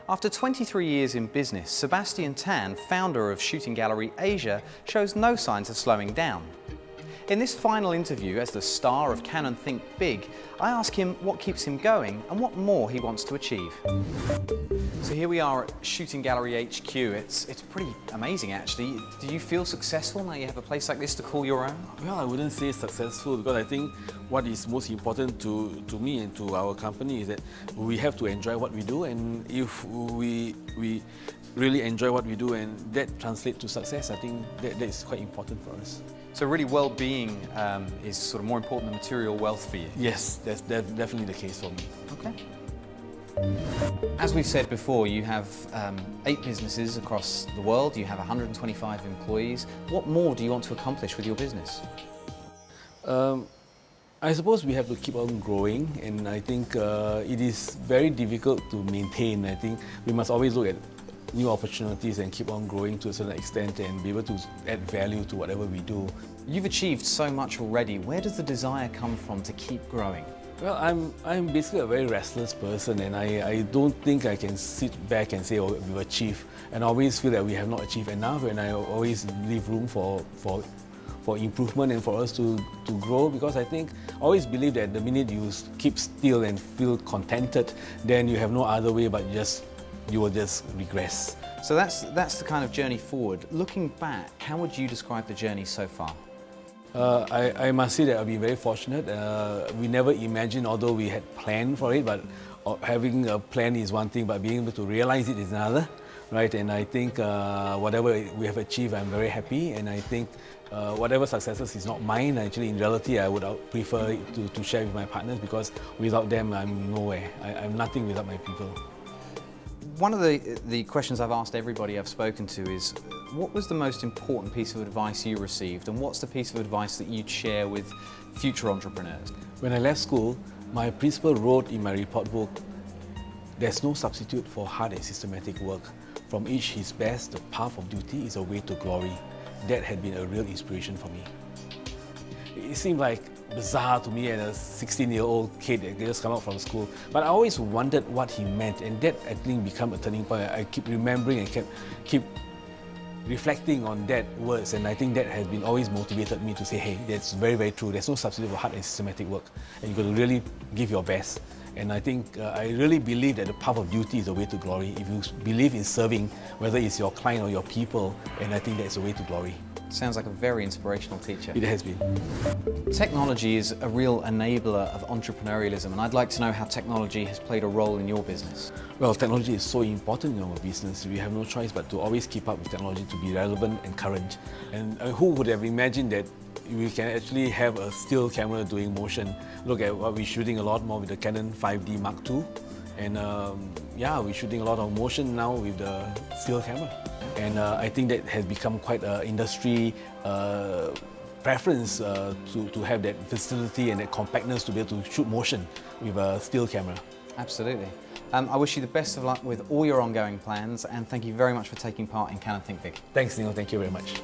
After 23 years in business, Sebastian Tan, founder of Shooting Gallery Asia, shows no signs of slowing down. In this final interview as the star of Canon Think Big, I ask him what keeps him going and what more he wants to achieve. So here we are at Shooting Gallery HQ. It's pretty amazing actually. Do you feel successful now you have a place like this to call your own? Well, I wouldn't say successful because I think what is most important to me and to our company is that we have to enjoy what we do, and if we really enjoy what we do and that translates to success, I think that is quite important for us. So really well-being is sort of more important than material wealth for you? Yes, that's definitely the case for me. Okay. As we've said before, you have 8 businesses across the world, you have 125 employees. What more do you want to accomplish with your business? I suppose we have to keep on growing, and I think it is very difficult to maintain. I think we must always look at new opportunities and keep on growing to a certain extent and be able to add value to whatever we do. You've achieved so much already. Where does the desire come from to keep growing? Well, I'm basically a very restless person, and I don't think I can sit back and say, oh, we've achieved. And I always feel that we have not achieved enough, and I always leave room for improvement and for us to grow, because I think I always believe that the minute you keep still and feel contented, then you have no other way but you will just regress. So that's the kind of journey forward. Looking back, how would you describe the journey so far? I must say that I've been very fortunate. We never imagined, although we had planned for it, but having a plan is one thing, but being able to realize it is another, right? And I think whatever we have achieved, I'm very happy, and I think whatever successes is not mine. Actually, in reality, I would prefer to share with my partners, because without them, I'm nowhere. I'm nothing without my people. One of the questions I've asked everybody I've spoken to is, what was the most important piece of advice you received, and what's the piece of advice that you'd share with future entrepreneurs? When I left school, my principal wrote in my report book, "There's no substitute for hard and systematic work. From each his best, the path of duty is a way to glory." That had been a real inspiration for me. It seemed like bizarre to me, and a 16-year-old kid that just come out from school. But I always wondered what he meant, and that I think became a turning point. I keep remembering and keep reflecting on that words, and I think that has been always motivated me to say, hey, that's very, very true. There's no substitute for hard and systematic work, and you've got to really give your best. And I think I really believe that the path of duty is the way to glory. If you believe in serving, whether it's your client or your people, and I think that's the way to glory. Sounds like a very inspirational teacher. It has been. Technology is a real enabler of entrepreneurialism, and I'd like to know how technology has played a role in your business. Well, technology is so important in our business. We have no choice but to always keep up with technology to be relevant and current. And who would have imagined that we can actually have a still camera doing motion? Look at what we're shooting a lot more with the Canon 5D Mark II. And yeah, we're shooting a lot of motion now with the still camera. And I think that has become quite an industry preference to have that facility and that compactness to be able to shoot motion with a still camera. Absolutely. I wish you the best of luck with all your ongoing plans, and thank you very much for taking part in Canon Think Big. Thanks, Neil. Thank you very much.